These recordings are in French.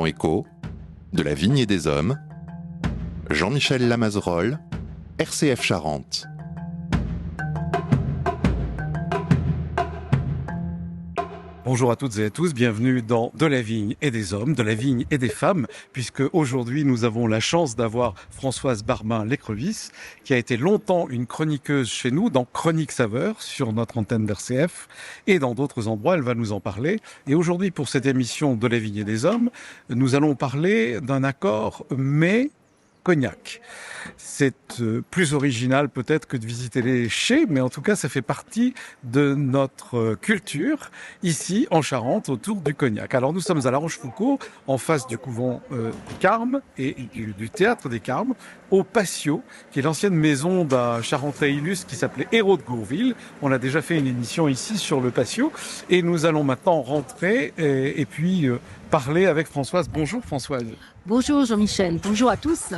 Salon Éco, de la Vigne et des Hommes, Jean-Michel Lamazerolle, RCF Charente. Bonjour à toutes et à tous, bienvenue dans De la Vigne et des Hommes, de la Vigne et des Femmes, puisque aujourd'hui nous avons la chance d'avoir Françoise Barbin-Lécrevisse, qui a été longtemps une chroniqueuse chez nous dans Chronique Saveur sur notre antenne d'RCF et dans d'autres endroits, elle va nous en parler. Et aujourd'hui pour cette émission De la Vigne et des Hommes, nous allons parler d'un accord cognac. C'est plus original peut-être que de visiter les chais, mais en tout cas ça fait partie de notre culture ici en Charente autour du cognac. Alors nous sommes à La Rochefoucauld, en face du couvent des Carmes et du théâtre des Carmes, au Patio, qui est l'ancienne maison d'un Charentais illustre qui s'appelait Hérault de Gourville. On a déjà fait une émission ici sur le Patio et nous allons maintenant rentrer et puis parler avec Françoise. Bonjour Françoise. Bonjour Jean-Michel, bonjour à tous.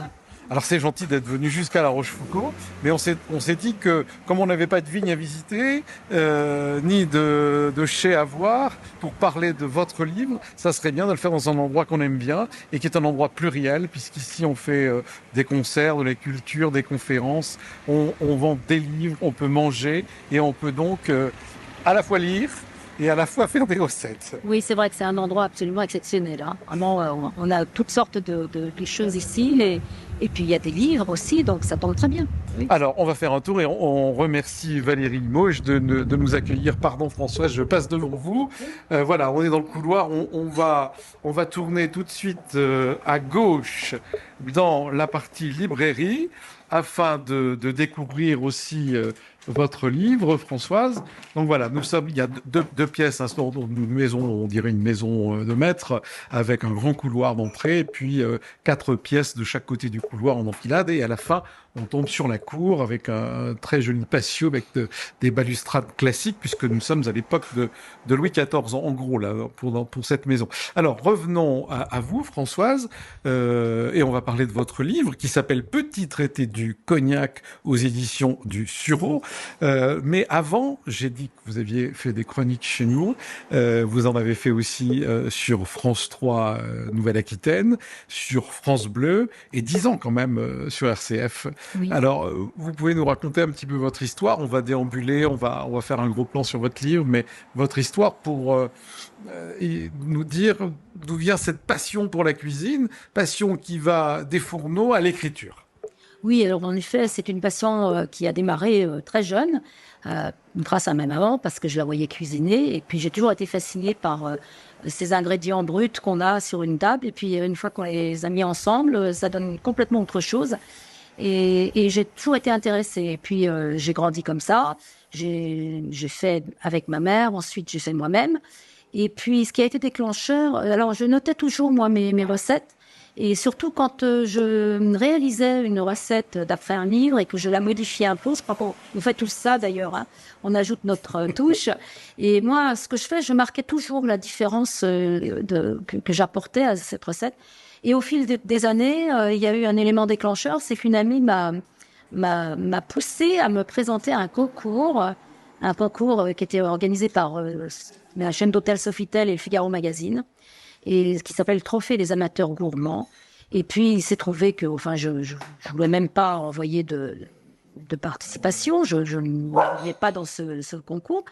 Alors c'est gentil d'être venu jusqu'à La Rochefoucauld, mais on s'est dit que comme on n'avait pas de vigne à visiter, ni de chais à voir, pour parler de votre livre, ça serait bien de le faire dans un endroit qu'on aime bien et qui est un endroit pluriel, puisqu'ici on fait des concerts, de la culture, des conférences, on vend des livres, on peut manger et on peut donc à la fois lire et à la fois faire des recettes. Oui, c'est vrai que c'est un endroit absolument exceptionnel. Hein. Vraiment, on a toutes sortes de choses ici. Et puis, il y a des livres aussi, donc ça tombe très bien. Oui. Alors, on va faire un tour et on remercie Valérie Limoges de nous accueillir. Pardon, Françoise, je passe devant vous. Voilà, on est dans le couloir. On va tourner tout de suite à gauche dans la partie librairie afin de découvrir aussi votre livre, Françoise. Donc voilà, il y a deux pièces, une maison, on dirait une maison de maître, avec un grand couloir d'entrée, et puis 4 pièces de chaque côté du couloir en enfilade, et à la fin, on tombe sur la cour avec un très joli patio avec des balustrades classiques, puisque nous sommes à l'époque de Louis XIV, en gros, là, pour cette maison. Alors, revenons à vous, Françoise, et on va parler de votre livre, qui s'appelle Petit traité du cognac aux éditions du Sureau. Mais avant, j'ai dit que vous aviez fait des chroniques chez nous. Vous en avez fait aussi sur France 3 Nouvelle-Aquitaine, sur France Bleu, et 10 ans quand même sur RCF. Oui. Alors, vous pouvez nous raconter un petit peu votre histoire. On va déambuler, on va faire un gros plan sur votre livre, mais votre histoire pour nous dire d'où vient cette passion pour la cuisine, passion qui va des fourneaux à l'écriture. Oui, alors en effet, c'est une passion qui a démarré très jeune, grâce à ma maman, parce que je la voyais cuisiner. Et puis, j'ai toujours été fascinée par ces ingrédients bruts qu'on a sur une table. Et puis, une fois qu'on les a mis ensemble, ça donne complètement autre chose. Et j'ai toujours été intéressée. Et puis, j'ai grandi comme ça. J'ai fait avec ma mère, ensuite j'ai fait moi-même. Et puis, ce qui a été déclencheur, alors je notais toujours, moi, mes recettes. Et surtout, quand je réalisais une recette d'après un livre et que je la modifiais un peu, je crois qu'on fait tout ça d'ailleurs, hein, on ajoute notre touche. Et moi, ce que je fais, je marquais toujours la différence que j'apportais à cette recette. Et au fil des années, il y a eu un élément déclencheur, c'est qu'une amie m'a poussée à me présenter un concours qui était organisé par la chaîne d'hôtels Sofitel et le Figaro Magazine, et qui s'appelle le Trophée des amateurs gourmands. Et puis, il s'est trouvé que, enfin, je voulais même pas envoyer de participation, je ne voulais pas dans ce concours.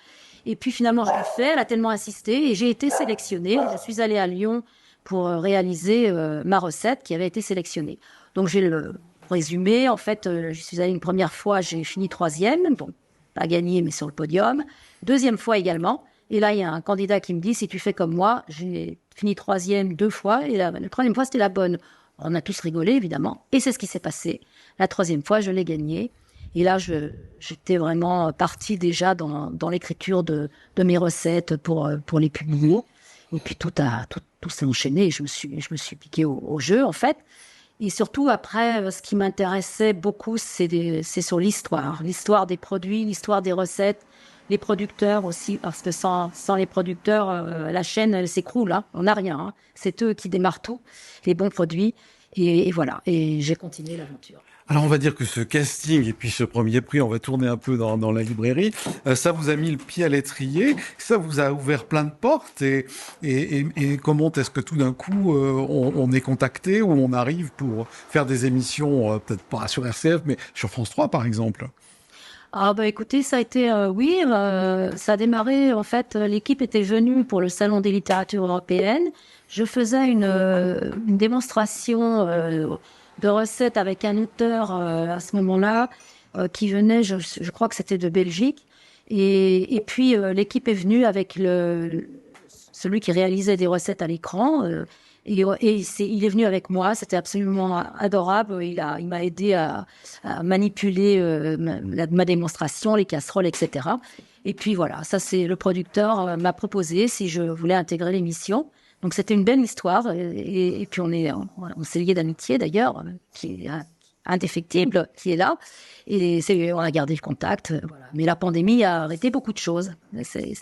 Et puis, finalement, je l'ai fait, elle a tellement insisté, et j'ai été sélectionnée. Je suis allée à Lyon pour réaliser ma recette qui avait été sélectionnée. Donc, j'ai le résumé. En fait, je suis allée une première fois, j'ai fini 3e, bon, pas gagné, mais sur le podium. 2e fois également. Et là, il y a un candidat qui me dit, si tu fais comme moi, j'ai fini 3e 2 fois, et la 3e fois, c'était la bonne. On a tous rigolé, évidemment. Et c'est ce qui s'est passé. La 3e fois, je l'ai gagnée. Et là, j'étais vraiment partie déjà dans l'écriture de mes recettes pour les publier. Et puis tout s'est enchaîné. Je me suis piquée au jeu, en fait. Et surtout, après, ce qui m'intéressait beaucoup, c'est sur l'histoire des produits, l'histoire des recettes, les producteurs aussi, parce que sans les producteurs, la chaîne, elle s'écroule. Hein. On n'a rien. Hein. C'est eux qui démarrent tout, les bons produits. Et voilà. Et j'ai continué l'aventure. Alors on va dire que ce casting et puis ce premier prix, on va tourner un peu dans la librairie, ça vous a mis le pied à l'étrier, ça vous a ouvert plein de portes et comment est-ce que tout d'un coup on est contacté ou on arrive pour faire des émissions, peut-être pas sur RCF mais sur France 3 par exemple? Ah bah écoutez, ça a été ça a démarré en fait. L'équipe était venue pour le Salon des littératures européennes. Je faisais une démonstration de recettes avec un auteur à ce moment-là qui venait, je crois que c'était de Belgique. Et puis l'équipe est venue avec celui qui réalisait des recettes à l'écran. Il est venu avec moi, c'était absolument adorable. Il m'a aidé à manipuler ma démonstration, les casseroles, etc. Et puis voilà, ça c'est le producteur m'a proposé si je voulais intégrer l'émission. Donc c'était une belle histoire et puis on s'est liés d'amitié d'ailleurs, qui est indéfectible, qui est là. On a gardé le contact, voilà. Mais la pandémie a arrêté beaucoup de choses.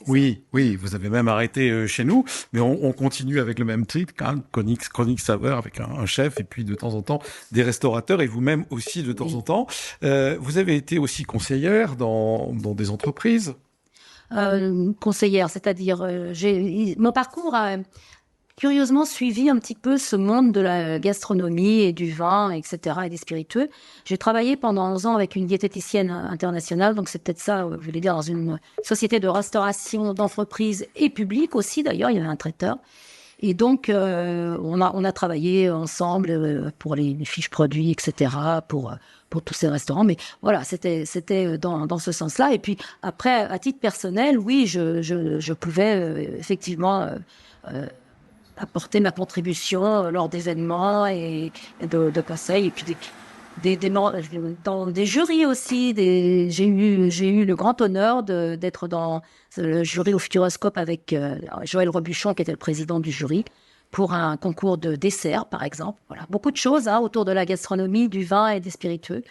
Oui, vous avez même arrêté chez nous, mais on continue avec le même titre, hein, Chronique Saveur, avec un chef et puis de temps en temps des restaurateurs et vous-même aussi de temps en temps. Vous avez été aussi conseillère dans des entreprises. Conseillère, c'est-à-dire mon parcours a curieusement suivi un petit peu ce monde de la gastronomie et du vin, etc., et des spiritueux. J'ai travaillé pendant 11 ans avec une diététicienne internationale, donc c'est peut-être ça, je voulais dire, dans une société de restauration d'entreprise et publique aussi, d'ailleurs, il y avait un traiteur. Et donc, on a travaillé ensemble pour les fiches produits, etc., pour tous ces restaurants. Mais voilà, c'était dans ce sens-là. Et puis après, à titre personnel, oui, je pouvais effectivement apporter ma contribution lors d'événements et de conseils. Et puis dans des jurys aussi. J'ai eu le grand honneur d'être dans le jury au Futuroscope avec Joël Robuchon, qui était le président du jury, pour un concours de dessert, par exemple. Voilà, beaucoup de choses autour de la gastronomie, du vin et des spiritueux.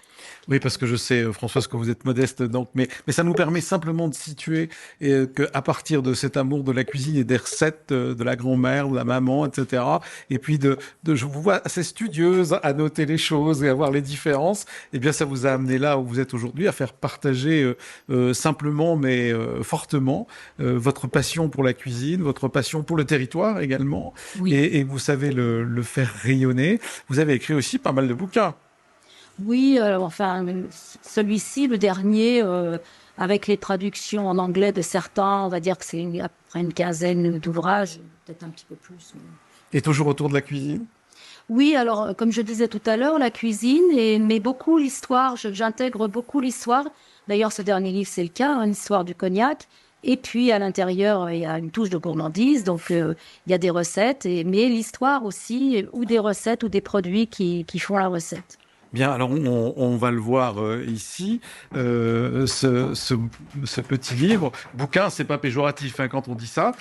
Oui, parce que je sais, Françoise, que vous êtes modeste, donc, mais ça nous permet simplement de situer qu'à partir de cet amour de la cuisine et des recettes de la grand-mère, de la maman, etc., et puis je vous vois assez studieuse à noter les choses et à voir les différences, eh bien, ça vous a amené là où vous êtes aujourd'hui, à faire partager simplement, mais fortement, votre passion pour la cuisine, votre passion pour le territoire également. Oui. Et vous savez le faire rayonner. Vous avez écrit aussi pas mal de bouquins. Oui, enfin, celui-ci, le dernier, avec les traductions en anglais de certains, on va dire que c'est après une quinzaine d'ouvrages, peut-être un petit peu plus. Et toujours autour de la cuisine? Oui, alors, comme je disais tout à l'heure, la cuisine, mais beaucoup l'histoire, j'intègre beaucoup l'histoire. D'ailleurs, ce dernier livre, c'est le cas, l'histoire du cognac. Et puis, à l'intérieur, il y a une touche de gourmandise, donc il y a des recettes, mais l'histoire aussi, ou des recettes ou des produits qui font la recette. Bien, alors on va le voir ici, ce petit livre, bouquin, c'est pas péjoratif quand on dit ça,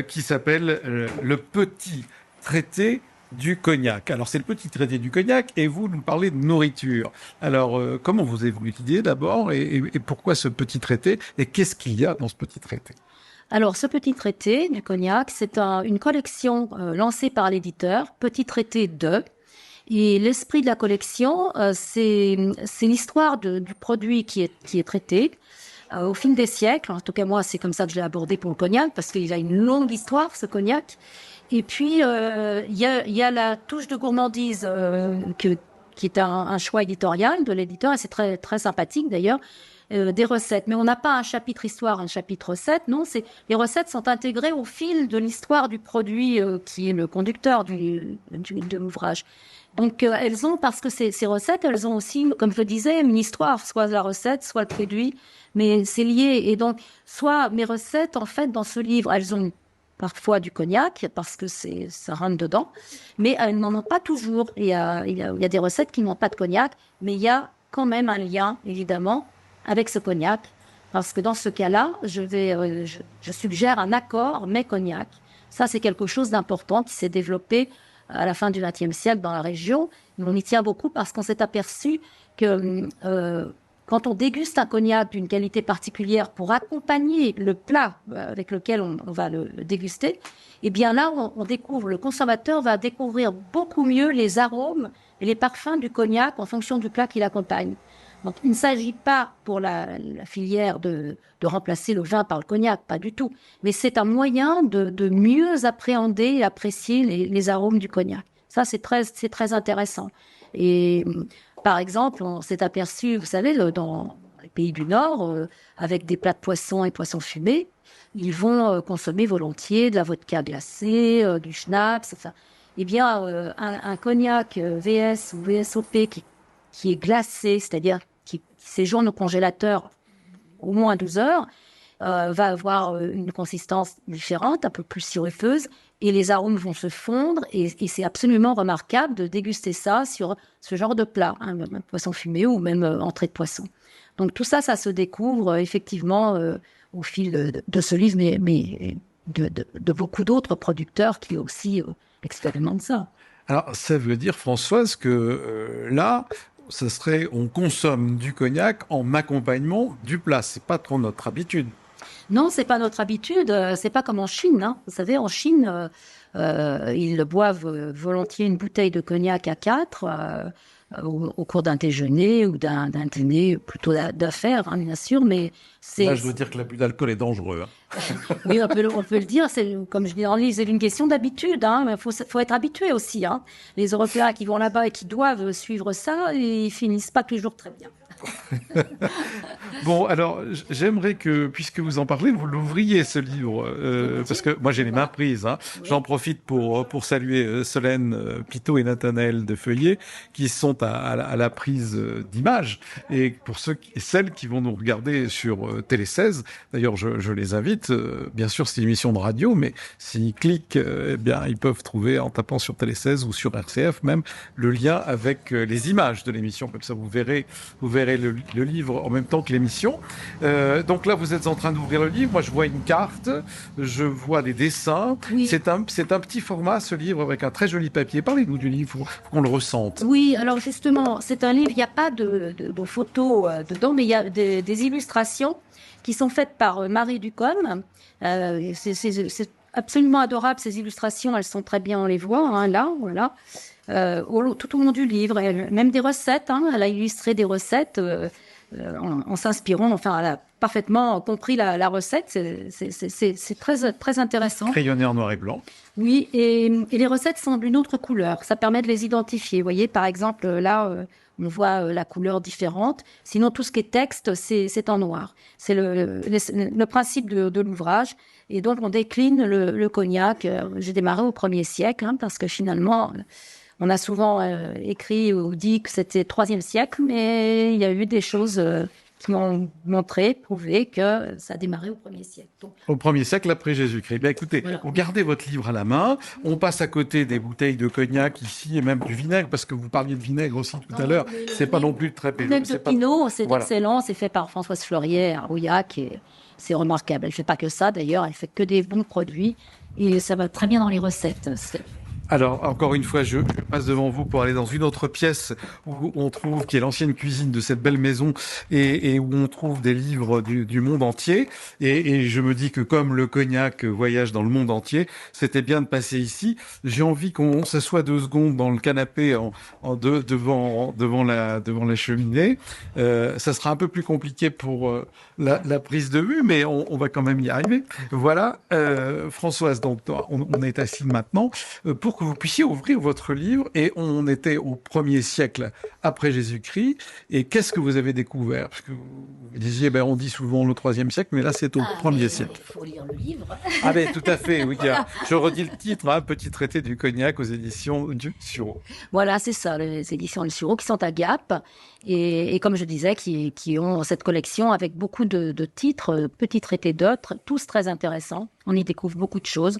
qui s'appelle Le Petit Traité du Cognac. Alors c'est le Petit Traité du Cognac et vous nous parlez de nourriture. Alors comment vous avez voulu l'idée d'abord et pourquoi ce petit traité et qu'est-ce qu'il y a dans ce petit traité? Alors, ce petit traité du cognac, c'est une collection lancée par l'éditeur, Petit Traité de. Et l'esprit de la collection, c'est l'histoire du produit qui est traité au fil des siècles. En tout cas, moi, c'est comme ça que je l'ai abordé pour le cognac, parce qu'il a une longue histoire, ce cognac. Et puis, il y a la touche de gourmandise qui est un choix éditorial de l'éditeur, et c'est très, très sympathique d'ailleurs. Des recettes, mais on n'a pas un chapitre histoire, un chapitre recette, non, les recettes sont intégrées au fil de l'histoire du produit qui est le conducteur de l'ouvrage. Donc elles ont, parce que ces recettes, elles ont aussi, comme je le disais, une histoire, soit la recette, soit le produit, mais c'est lié. Et donc, soit mes recettes, en fait, dans ce livre, elles ont parfois du cognac, parce que ça rentre dedans, mais elles n'en ont pas toujours. Il y a des recettes qui n'ont pas de cognac, mais il y a quand même un lien, évidemment, avec ce cognac, parce que dans ce cas-là, je suggère un accord mais cognac. Ça, c'est quelque chose d'important qui s'est développé à la fin du XXe siècle dans la région. On y tient beaucoup parce qu'on s'est aperçu que quand on déguste un cognac d'une qualité particulière pour accompagner le plat avec lequel on va le déguster, eh bien là, on découvre, le consommateur va découvrir beaucoup mieux les arômes et les parfums du cognac en fonction du plat qui l'accompagne. Donc, il ne s'agit pas pour la filière de remplacer le vin par le cognac, pas du tout. Mais c'est un moyen de mieux appréhender et apprécier les arômes du cognac. Ça, c'est très intéressant. Et par exemple, on s'est aperçu, vous savez, dans les pays du Nord, avec des plats de poisson et poissons fumés, ils vont consommer volontiers de la vodka glacée, du schnapps, enfin. Eh bien, un cognac VS ou VSOP qui est glacé, c'est-à-dire qui séjourne au congélateur au moins 12 heures, va avoir une consistance différente, un peu plus sirupeuse, et les arômes vont se fondre, et c'est absolument remarquable de déguster ça sur ce genre de plat, hein, même poisson fumé ou même entrée de poisson. Donc tout ça, ça se découvre effectivement au fil de ce livre, mais de beaucoup d'autres producteurs qui aussi expérimentent ça. Alors, ça veut dire, Françoise, que là, ça serait, on consomme du cognac en accompagnement du plat. C'est pas trop notre habitude. Non, c'est pas notre habitude. C'est pas comme en Chine, hein. Vous savez, en Chine, ils boivent volontiers une bouteille de cognac à 4 au cours d'un déjeuner ou d'un dîner plutôt d'affaires, hein, bien sûr. Mais Là, je dois dire que l'abus d'alcool est dangereux. Hein. Oui, on peut le dire. C'est, comme je dis en livre, c'est une question d'habitude. Hein. Il faut être habitué aussi. Hein. Les Européens qui vont là-bas et qui doivent suivre ça, ils finissent pas toujours très bien. Bon, alors, j'aimerais que, puisque vous en parlez, vous l'ouvriez, ce livre, parce que moi, j'ai les mains prises. Hein. Oui. J'en profite pour saluer Solène Pitot et Nathanaël de Feuillet, qui sont à la prise d'images. Et pour ceux et celles qui vont nous regarder sur Télé 16, d'ailleurs, je les invite. Bien sûr, c'est une émission de radio, mais s'ils cliquent, eh bien, ils peuvent trouver, en tapant sur Télé 16 ou sur RCF même, le lien avec les images de l'émission. Comme ça, vous verrez le livre en même temps que l'émission. Donc là, vous êtes en train d'ouvrir le livre. Moi, je vois une carte, je vois des dessins. Oui. C'est un petit format, ce livre, avec un très joli papier. Parlez-nous du livre, faut qu'on le ressente. Oui, alors justement, c'est un livre, il n'y a pas de photos dedans, mais il y a des illustrations qui sont faites par Marie Ducombe. C'est absolument adorable, ces illustrations, elles sont très bien, on les voit, hein, là, voilà. Tout au long du livre, même des recettes, hein, elle a illustré des recettes en s'inspirant, enfin, elle a parfaitement compris la recette, c'est très intéressant. Crayonné en noir et blanc. Oui, et les recettes sont d'une autre couleur, ça permet de les identifier. Vous voyez, par exemple, là, on voit la couleur différente. Sinon, tout ce qui est texte, c'est en noir. C'est le principe de l'ouvrage. Et donc, on décline le cognac. J'ai démarré au 1er siècle, hein, parce que finalement, on a souvent écrit ou dit que c'était 3e siècle, mais il y a eu des choses qui m'ont prouvé que ça a démarré au 1er siècle. Donc, au 1er siècle après Jésus-Christ. Bien, écoutez, voilà. Vous gardez votre livre à la main. On passe à côté des bouteilles de cognac ici et même du vinaigre, parce que vous parliez de vinaigre aussi tout à l'heure. C'est pas non plus très pénible. Le vinaigre de Pinot, c'est voilà. Excellent. C'est fait par Françoise Fleuriet à Rouillac et c'est remarquable. Elle fait pas que ça d'ailleurs. Elle fait que des bons produits et ça va très bien dans les recettes. Alors, encore une fois, je passe devant vous pour aller dans une autre pièce où on trouve, qui est l'ancienne cuisine de cette belle maison et où on trouve des livres du monde entier. Et je me dis que comme le cognac voyage dans le monde entier, c'était bien de passer ici. J'ai envie qu'on s'assoie 2 secondes dans le canapé devant la cheminée. Ça sera un peu plus compliqué pour la prise de vue, mais on va quand même y arriver. Voilà, Françoise, donc on est assis maintenant pour que vous puissiez ouvrir votre livre. Et on était au 1er siècle après Jésus-Christ. Et qu'est-ce que vous avez découvert? Parce que vous disiez, on dit souvent le 3e siècle, mais là, c'est au 1er siècle. Il faut lire le livre. Ah ben, tout à fait, oui. Je redis le titre, hein, Petit traité du cognac aux éditions du Sureau. Voilà, c'est ça, les éditions du Sureau qui sont à Gap. Et comme je disais, qui ont cette collection avec beaucoup de titres, petits traités d'autres, tous très intéressants. On y découvre beaucoup de choses.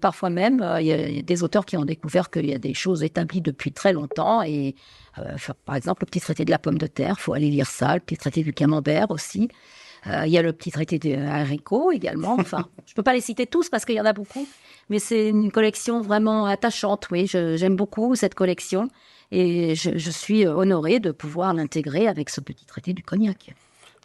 Parfois même, il y a des auteurs qui ont découvert qu'il y a des choses établies depuis très longtemps. Et par exemple, le petit traité de la pomme de terre, il faut aller lire ça. Le petit traité du camembert aussi. Il y a le petit traité de haricot également. Enfin, je peux pas les citer tous parce qu'il y en a beaucoup. Mais c'est une collection vraiment attachante. Oui, j'aime beaucoup cette collection. Et je suis honorée de pouvoir l'intégrer avec ce petit traité du cognac.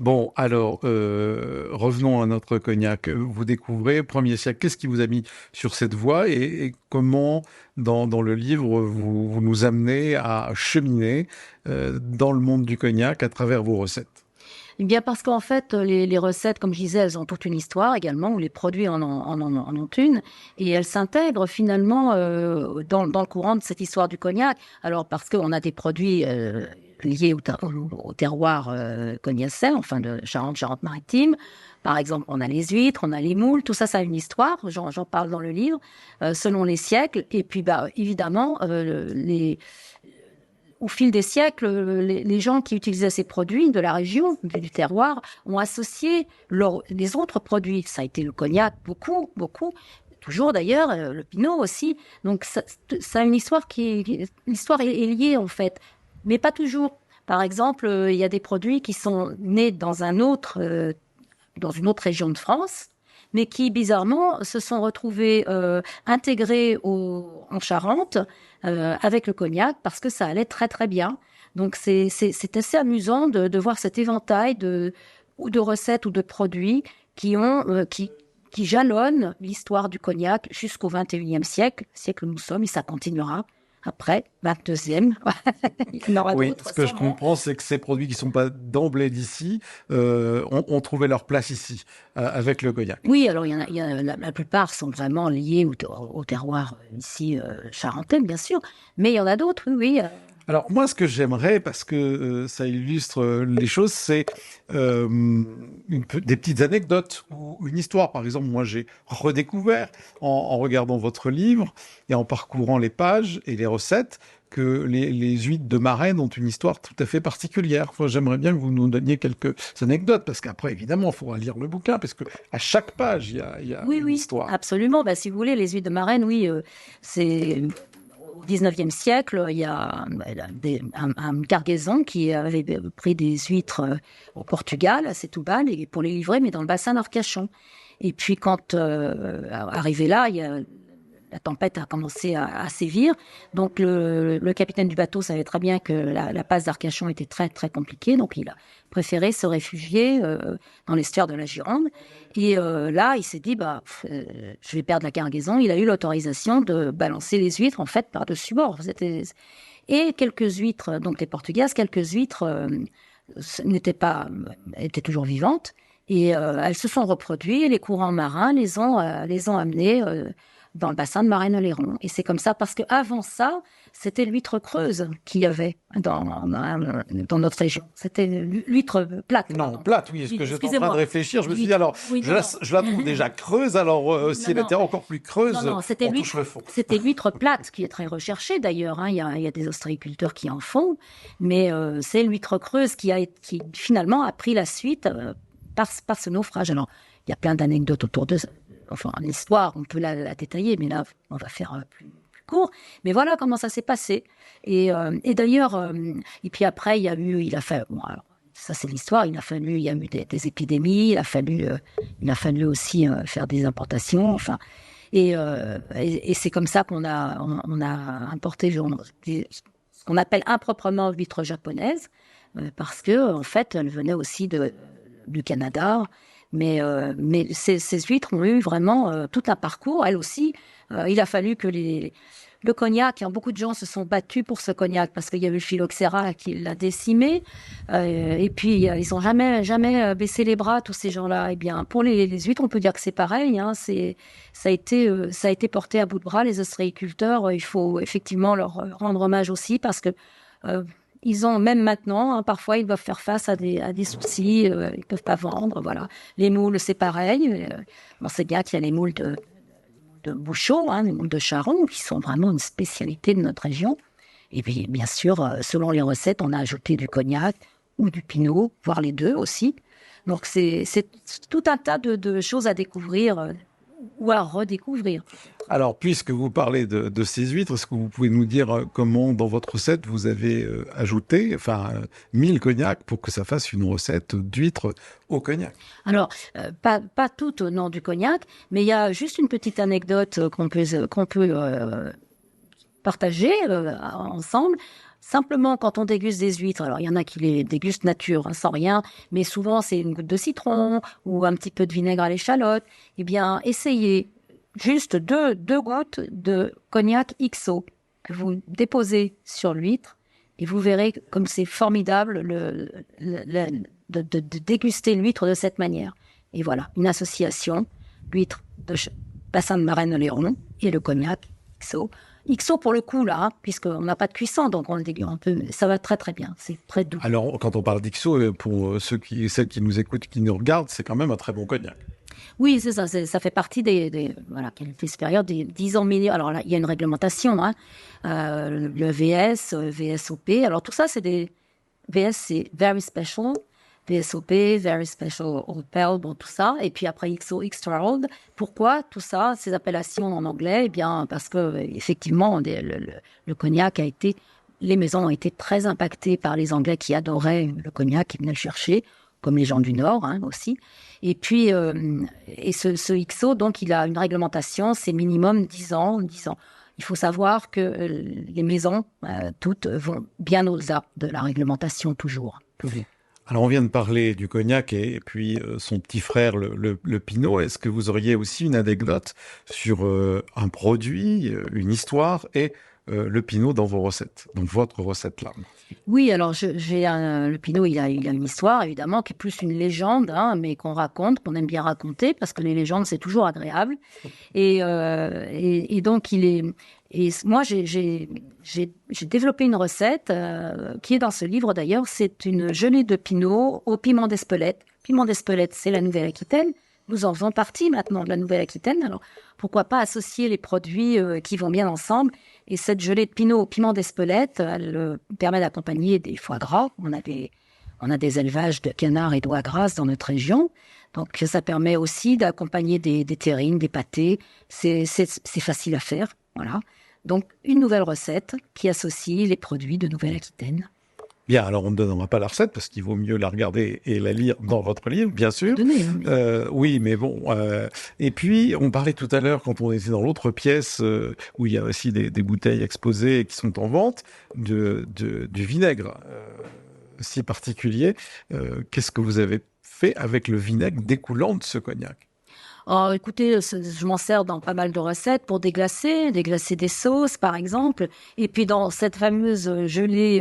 Bon, alors, revenons à notre cognac. Vous découvrez, 1er siècle, qu'est-ce qui vous a mis sur cette voie et comment, dans le livre, vous nous amenez à cheminer dans le monde du cognac à travers vos recettes? Eh bien, parce qu'en fait, les recettes, comme je disais, elles ont toute une histoire également, où les produits en ont une, et elles s'intègrent finalement dans le courant de cette histoire du cognac. Alors, parce qu'on a des produits liés au terroir cognacais, enfin de Charente-Maritime. Par exemple, on a les huîtres, on a les moules, tout ça, ça a une histoire, j'en parle dans le livre, selon les siècles. Et puis, évidemment, au fil des siècles, les gens qui utilisaient ces produits de la région, du terroir, ont associé les autres produits. Ça a été le cognac, beaucoup, beaucoup. Toujours d'ailleurs, le pinot aussi. Donc ça a une histoire l'histoire est liée en fait, mais pas toujours. Par exemple, il y a des produits qui sont nés dans dans une autre région de France, mais qui bizarrement se sont retrouvés intégrés en Charente avec le cognac parce que ça allait très très bien. Donc c'est assez amusant de voir cet éventail ou de recettes ou de produits qui jalonnent l'histoire du cognac jusqu'au XXIe siècle où nous sommes, et ça continuera. Après, 22e, il y en aura Oui, d'autres. ce que je sûrement. comprends, c'est que ces produits qui ne sont pas d'emblée d'ici ont trouvé leur place ici, avec le cognac. Oui, alors la plupart sont vraiment liés au terroir ici charentais, bien sûr, mais il y en a d'autres, oui, oui. Alors moi, ce que j'aimerais, parce que ça illustre les choses, c'est des petites anecdotes ou une histoire. Par exemple, moi, j'ai redécouvert en regardant votre livre et en parcourant les pages et les recettes que les huîtres de Marennes ont une histoire tout à fait particulière. Enfin, j'aimerais bien que vous nous donniez quelques anecdotes, parce qu'après, évidemment, il faudra lire le bouquin, parce que à chaque page, il y a Oui, une oui, histoire. absolument. Si vous voulez, les huîtres de Marennes, oui, c'est au XIXe siècle, il y a un cargaison qui avait pris des huîtres au Portugal, à Setúbal, et pour les livrer, mais dans le bassin d'Arcachon. Et puis, quand arrivé là, la tempête a commencé à sévir. Donc, le capitaine du bateau savait très bien que la passe d'Arcachon était très, très compliquée. Donc, il a préféré se réfugier dans l'estuaire de la Gironde. Et là, il s'est dit, je vais perdre la cargaison. Il a eu l'autorisation de balancer les huîtres, en fait, par-dessus bord. Et quelques huîtres, donc les portugaises, quelques huîtres étaient toujours vivantes. Et elles se sont reproduites. Et les courants marins les ont amenées dans le bassin de Marennes-Oléron. Et c'est comme ça, parce qu'avant ça, c'était l'huître creuse qu'il y avait dans notre région. C'était l'huître plate. Non, pardon. plate, oui. Est-ce que j'étais en train de réfléchir? Je me suis dit, alors, Oui, je la trouve déjà creuse, alors si elle était encore plus creuse, non, on touche le fond. c'était l'huître plate, qui est très recherchée d'ailleurs. Hein. Il y a des ostréiculteurs qui en font, mais c'est l'huître creuse qui finalement a pris la suite par ce naufrage. Alors, il y a plein d'anecdotes autour de ça. Enfin, l'histoire, on peut la détailler, mais là, on va faire plus court. Mais voilà comment ça s'est passé. Et d'ailleurs, et puis après, il a fallu, bon, alors, ça c'est l'histoire, il y a eu des épidémies, il a fallu aussi faire des importations, enfin. Et c'est comme ça on a importé ce qu'on appelle improprement huître japonaise, parce que, en fait, elle venait aussi du Canada. Mais ces huîtres ont eu vraiment tout un parcours. Elles aussi, il a fallu que le cognac, beaucoup de gens se sont battus pour ce cognac parce qu'il y a eu le phylloxéra qui l'a décimé. Et puis, ils n'ont jamais baissé les bras, tous ces gens-là. Eh bien, pour les huîtres, on peut dire que c'est pareil. Hein, ça a été porté à bout de bras, les ostréiculteurs. Il faut effectivement leur rendre hommage aussi, parce que ils ont, même maintenant, hein, parfois, ils doivent faire face à des soucis, ils peuvent pas vendre, voilà. Les moules, c'est pareil. On sait bien qu'il y a les moules de Bouchot, hein, les moules de Charon, qui sont vraiment une spécialité de notre région. Et puis, bien sûr, selon les recettes, on a ajouté du cognac ou du pinot, voire les deux aussi. Donc, c'est tout un tas de choses à découvrir ou à redécouvrir. Alors, puisque vous parlez de ces huîtres, est-ce que vous pouvez nous dire comment, dans votre recette, vous avez ajouté, mis le cognac pour que ça fasse une recette d'huîtres au cognac? Alors, pas toutes au nom du cognac, mais il y a juste une petite anecdote qu'on peut partager ensemble. Simplement, quand on déguste des huîtres, alors il y en a qui les dégustent nature, sans rien, mais souvent c'est une goutte de citron ou un petit peu de vinaigre à l'échalote. Eh bien, essayez juste deux gouttes de cognac XO que vous déposez sur l'huître et vous verrez comme c'est formidable de déguster l'huître de cette manière. Et voilà, une association, l'huître de bassin de Marennes-Oléron et le cognac XO. XO pour le coup là, puisqu'on n'a pas de cuisson, donc on le dégure un peu, ça va très très bien, c'est très doux. Alors, quand on parle d'XO, pour celles qui nous écoutent, qui nous regardent, c'est quand même un très bon cognac. Oui, c'est ça, ça fait partie des voilà, qualité supérieure des 10 ans milieu. Alors là, il y a une réglementation, hein, le VS, VSOP. Alors tout ça, c'est des VS, c'est Very Special, VSOP, Very Special Old Pale, bon tout ça. Et puis après XO, Extra Old. Pourquoi tout ça, ces appellations en anglais? Eh bien, parce que effectivement, le cognac a été, les maisons ont été très impactées par les Anglais qui adoraient le cognac, qui venaient le chercher, comme les gens du Nord hein, aussi. Et puis, et ce XO, donc, il a une réglementation, c'est minimum 10 ans, 10 ans. Il faut savoir que les maisons, toutes, vont bien au-delà de la réglementation, toujours. Alors, on vient de parler du cognac et puis son petit frère, le Pinot. Est-ce que vous auriez aussi une anecdote sur un produit, une histoire et le Pinot dans vos recettes, donc votre recette là? Oui, alors le Pinot, il a une histoire évidemment qui est plus une légende, hein, mais qu'on raconte, qu'on aime bien raconter parce que les légendes c'est toujours agréable. Et donc moi j'ai développé une recette qui est dans ce livre d'ailleurs. C'est une gelée de Pinot au piment d'Espelette. Piment d'Espelette, c'est la Nouvelle-Aquitaine. Nous en faisons partie maintenant de la Nouvelle-Aquitaine. Alors, pourquoi pas associer les produits qui vont bien ensemble. Et cette gelée de Pinot au piment d'Espelette, elle permet d'accompagner des foie gras. On a des élevages de canards et d'oies grasses dans notre région. Donc, ça permet aussi d'accompagner des terrines, des pâtés. C'est facile à faire. Voilà. Donc, une nouvelle recette qui associe les produits de Nouvelle-Aquitaine. Bien, alors on ne donnera pas la recette parce qu'il vaut mieux la regarder et la lire dans votre livre, bien sûr. Oui, mais bon. Et puis, on parlait tout à l'heure, quand on était dans l'autre pièce, où il y a aussi des bouteilles exposées qui sont en vente, du vinaigre si particulier. Qu'est-ce que vous avez fait avec le vinaigre découlant de ce cognac? Oh, écoutez, je m'en sers dans pas mal de recettes pour déglacer des sauces, par exemple. Et puis, dans cette fameuse gelée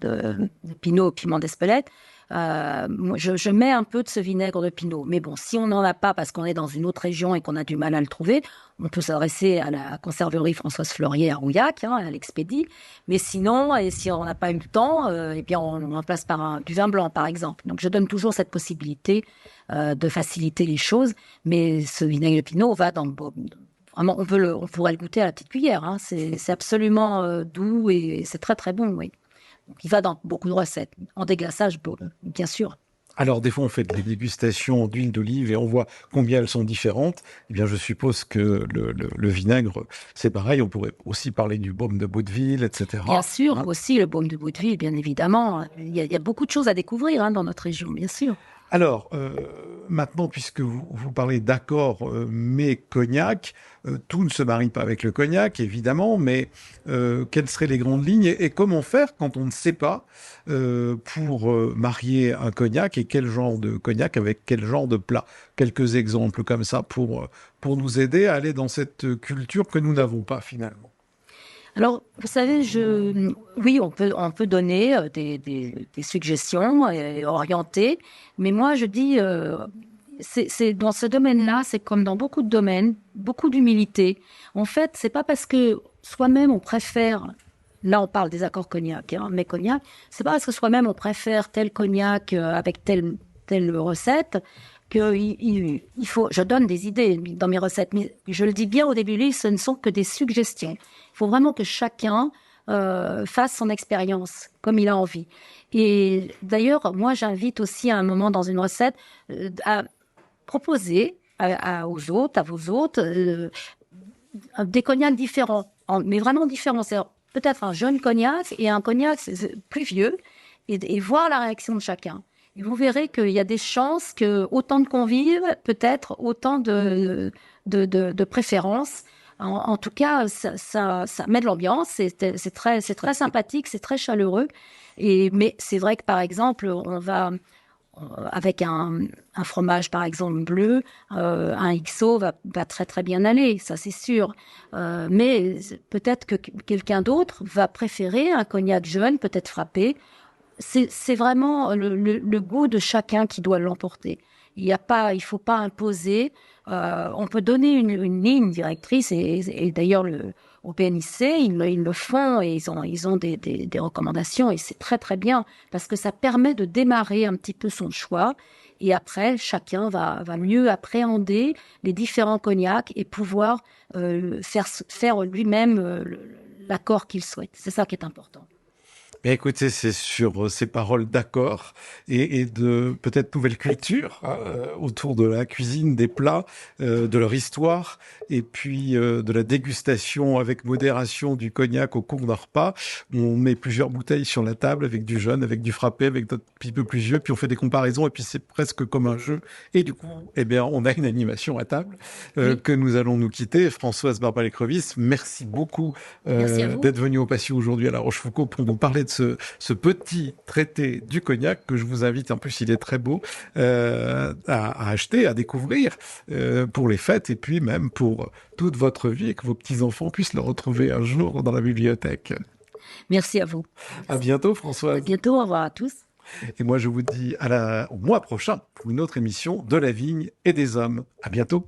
de Pinot au piment d'Espelette, je mets un peu de ce vinaigre de Pinot. Mais bon, si on n'en a pas parce qu'on est dans une autre région et qu'on a du mal à le trouver, on peut s'adresser à la conserverie Françoise Fleurier à Rouillac, hein, à l'Expédie. Mais sinon, et si on n'a pas eu le temps, eh bien, on remplace par du vin blanc, par exemple. Donc, je donne toujours cette possibilité de faciliter les choses. Mais ce vinaigre de Pinot va dans vraiment, on pourrait le goûter à la petite cuillère. Hein. C'est absolument doux et c'est très très bon, oui. Donc, il va dans beaucoup de recettes. En déglaçage, bien sûr. Alors, des fois, on fait des dégustations d'huile d'olive et on voit combien elles sont différentes. Eh bien, je suppose que le vinaigre, c'est pareil. On pourrait aussi parler du baume de Baudeville, etc. Bien sûr, aussi le baume de Baudeville, bien évidemment. Il y a beaucoup de choses à découvrir hein, dans notre région, bien sûr. Alors, maintenant, puisque vous parlez d'accord, mais cognac, tout ne se marie pas avec le cognac, évidemment, mais quelles seraient les grandes lignes et comment faire quand on ne sait pas pour marier un cognac et quel genre de cognac avec quel genre de plat? Quelques exemples comme ça pour nous aider à aller dans cette culture que nous n'avons pas finalement. Alors, vous savez, oui, on peut donner des suggestions et orienter, mais moi, je dis, c'est dans ce domaine-là, c'est comme dans beaucoup de domaines, beaucoup d'humilité. En fait, c'est pas parce que soi-même on préfère, là on parle des accords cognac, hein, mais cognac, c'est pas parce que soi-même on préfère tel cognac avec telle recette il faut, je donne des idées dans mes recettes, mais je le dis bien au début, ce ne sont que des suggestions. Il faut vraiment que chacun fasse son expérience comme il a envie. Et d'ailleurs, moi, j'invite aussi à un moment dans une recette à proposer à vos hôtes, des cognacs différents, mais vraiment différents. C'est peut-être un jeune cognac et un cognac plus vieux, et voir la réaction de chacun. Et vous verrez qu'il y a des chances que autant de convives, peut-être autant de préférences. En tout cas, ça met de l'ambiance. C'est très sympathique, c'est très chaleureux. Mais c'est vrai que par exemple, on va avec un fromage par exemple bleu, un XO va très très bien aller, ça c'est sûr. Mais peut-être que quelqu'un d'autre va préférer un cognac jeune, peut-être frappé. C'est vraiment le goût de chacun qui doit l'emporter. Il faut pas imposer. On peut donner une ligne directrice et d'ailleurs au PNIC ils le font et ils ont des recommandations et c'est très très bien parce que ça permet de démarrer un petit peu son choix et après chacun va mieux appréhender les différents cognacs et pouvoir faire lui-même l'accord qu'il souhaite. C'est ça qui est important. Mais écoutez, c'est sur ces paroles d'accord et de peut-être nouvelle culture autour de la cuisine, des plats, de leur histoire et puis de la dégustation avec modération du cognac au cours d'un repas. On met plusieurs bouteilles sur la table avec du jeune, avec du frappé, avec d'autres petit peu plus vieux, puis on fait des comparaisons et puis c'est presque comme un jeu. Et du coup, eh bien, on a une animation à table que nous allons nous quitter. Françoise Barbalet-Crevis, merci beaucoup d'être venue au Patio aujourd'hui à La Rochefoucauld pour nous parler de ce petit traité du cognac que je vous invite, en plus il est très beau, à acheter, à découvrir pour les fêtes et puis même pour toute votre vie et que vos petits-enfants puissent le retrouver un jour dans la bibliothèque. Merci à vous. À bientôt Françoise. À bientôt, au revoir à tous. Et moi je vous dis au mois prochain pour une autre émission de la vigne et des hommes. À bientôt.